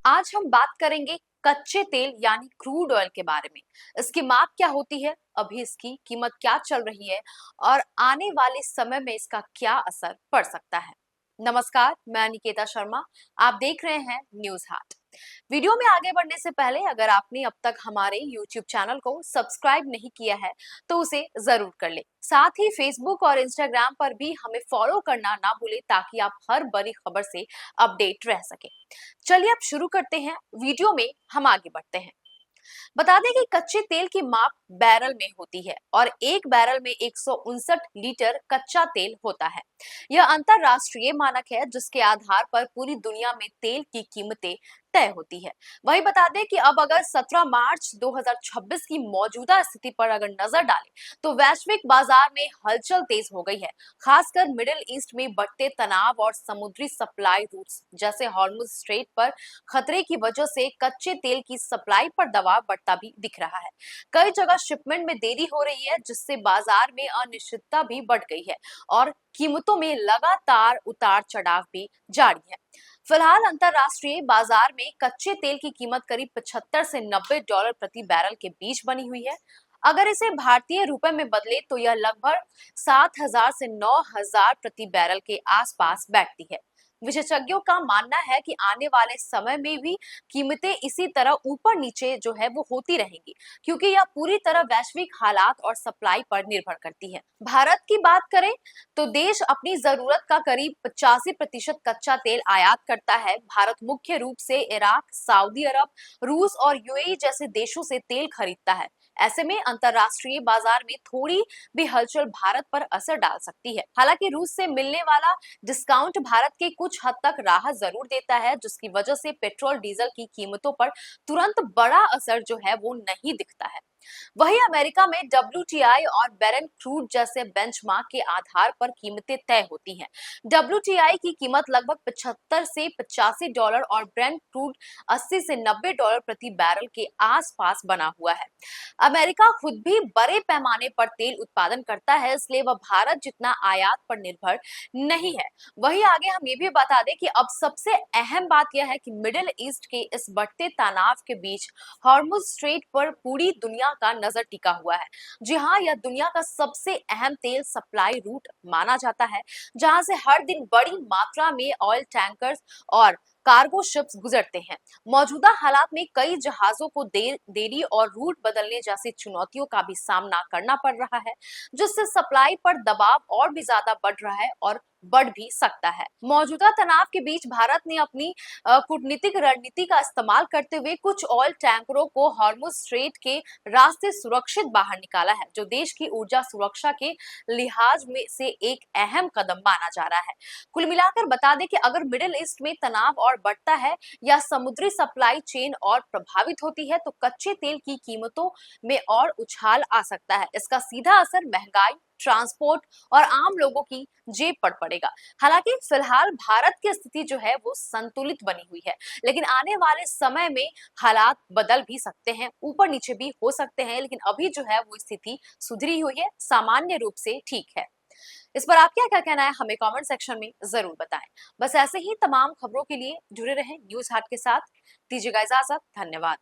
आज हम बात करेंगे कच्चे तेल यानी क्रूड ऑयल के बारे में। इसकी माप क्या होती है, अभी इसकी कीमत क्या चल रही है और आने वाले समय में इसका क्या असर पड़ सकता है। नमस्कार, मैं निकेता शर्मा। आप देख रहे हैं न्यूज हाट। वीडियो में आगे बढ़ने से पहले अगर आपने अब तक हमारे YouTube चैनल को सब्सक्राइब नहीं किया है तो उसे जरूर कर ले। साथ ही फेसबुक और इंस्टाग्राम पर भी हमें फॉलो करना ना भूले ताकि आप हर बड़ी खबर से अपडेट रह सके। चलिए अब शुरू करते हैं। वीडियो में हम आगे बढ़ते हैं। बता दें कि कच्चे तेल की माप बैरल में होती है और एक बैरल में 159 लीटर कच्चा तेल होता है। यह अंतरराष्ट्रीय मानक है जिसके आधार पर पूरी दुनिया में तेल की कीमतें तय होती है। वही बता दें कि अब अगर 17 मार्च 2026 की मौजूदा स्थिति पर अगर नजर डालें तो वैश्विक बाजार में हलचल तेज हो गई है। खासकर मिडिल ईस्ट में बढ़ते तनाव और समुद्री सप्लाई रूट्स जैसे हॉर्मुज स्ट्रेट पर खतरे की वजह से कच्चे तेल की सप्लाई पर दबाव बढ़ता भी दिख रहा है। कई जगह शिपमेंट में देरी हो रही है जिससे बाजार में अनिश्चितता भी बढ़ गई है और कीमतों में लगातार उतार चढ़ाव भी जारी है। फिलहाल अंतरराष्ट्रीय बाजार में कच्चे तेल की कीमत करीब 75 से $90 प्रति बैरल के बीच बनी हुई है। अगर इसे भारतीय रुपए में बदले तो यह लगभग 7,000 से 9,000 प्रति बैरल के आसपास बैठती है। विशेषज्ञों का मानना है कि आने वाले समय में भी कीमतें इसी तरह ऊपर नीचे जो है वो होती रहेंगी, क्योंकि यह पूरी तरह वैश्विक हालात और सप्लाई पर निर्भर करती है। भारत की बात करें तो देश अपनी जरूरत का करीब 85% कच्चा तेल आयात करता है। भारत मुख्य रूप से इराक, सऊदी अरब, रूस और यूएई जैसे देशों से तेल खरीदता है। ऐसे में अंतरराष्ट्रीय बाजार में थोड़ी भी हलचल भारत पर असर डाल सकती है। हालांकि रूस से मिलने वाला डिस्काउंट भारत के कुछ हद तक राहत जरूर देता है, जिसकी वजह से पेट्रोल डीजल की कीमतों पर तुरंत बड़ा असर जो है वो नहीं दिखता है। वहीं अमेरिका में WTI और बैरन क्रूड जैसे बेंचमार्क के आधार पर कीमतें तय होती हैं। WTI की कीमत लगभग 75 से $85 और ब्रेंट क्रूड 80 से $90 प्रति बैरल के आसपास बना हुआ है। अमेरिका खुद भी बड़े पैमाने पर तेल उत्पादन करता है, इसलिए वह भारत जितना आयात पर निर्भर नहीं है। वहीं आगे हम ये भी बता दें कि अब सबसे अहम बात यह है कि मिडिल ईस्ट के इस बढ़ते तनाव के बीच हॉर्मुज स्ट्रेट पर पूरी दुनिया का नजर टिका हुआ है। जी हाँ, यह दुनिया का सबसे अहम तेल सप्लाई रूट माना जाता है, जहां से हर दिन बड़ी मात्रा में ऑयल टैंकर्स और कार्गो शिप्स गुजरते हैं। मौजूदा हालात में कई जहाजों को देरी और रूट बदलने जैसी चुनौतियों का भी सामना करना पड़ रहा है, जिससे सप्लाई पर दबाव और भी ज्यादा बढ़ रहा है और बढ़ भी सकता है। मौजूदा तनाव के बीच भारत ने अपनी कूटनीतिक रणनीति का इस्तेमाल करते हुए कुछ ऑयल टैंकरों को हॉर्मुज स्ट्रेट के रास्ते सुरक्षित बाहर निकाला है, जो देश की ऊर्जा सुरक्षा के लिहाज में से एक अहम कदम माना जा रहा है। कुल मिलाकर बता दें कि अगर मिडिल ईस्ट में तनाव और बढ़ता है या समुद्री सप्लाई चेन और प्रभावित होती है तो कच्चे तेल की कीमतों में और उछाल आ सकता है। इसका सीधा असर महंगाई, ट्रांसपोर्ट और आम लोगों की जेब पर पड़ेगा। हालांकि फिलहाल भारत की स्थिति जो है वो संतुलित बनी हुई है, लेकिन आने वाले समय में हालात बदल भी सकते हैं, ऊपर नीचे भी हो सकते हैं, लेकिन अभी जो है वो स्थिति सुधरी हुई है, सामान्य रूप से ठीक है। इस पर आपका क्या कहना है हमें कमेंट सेक्शन में जरूर बताएं। बस ऐसे ही तमाम खबरों के लिए जुड़े रहें न्यूज हाट के साथ। दीजिएगा इजाजत। धन्यवाद।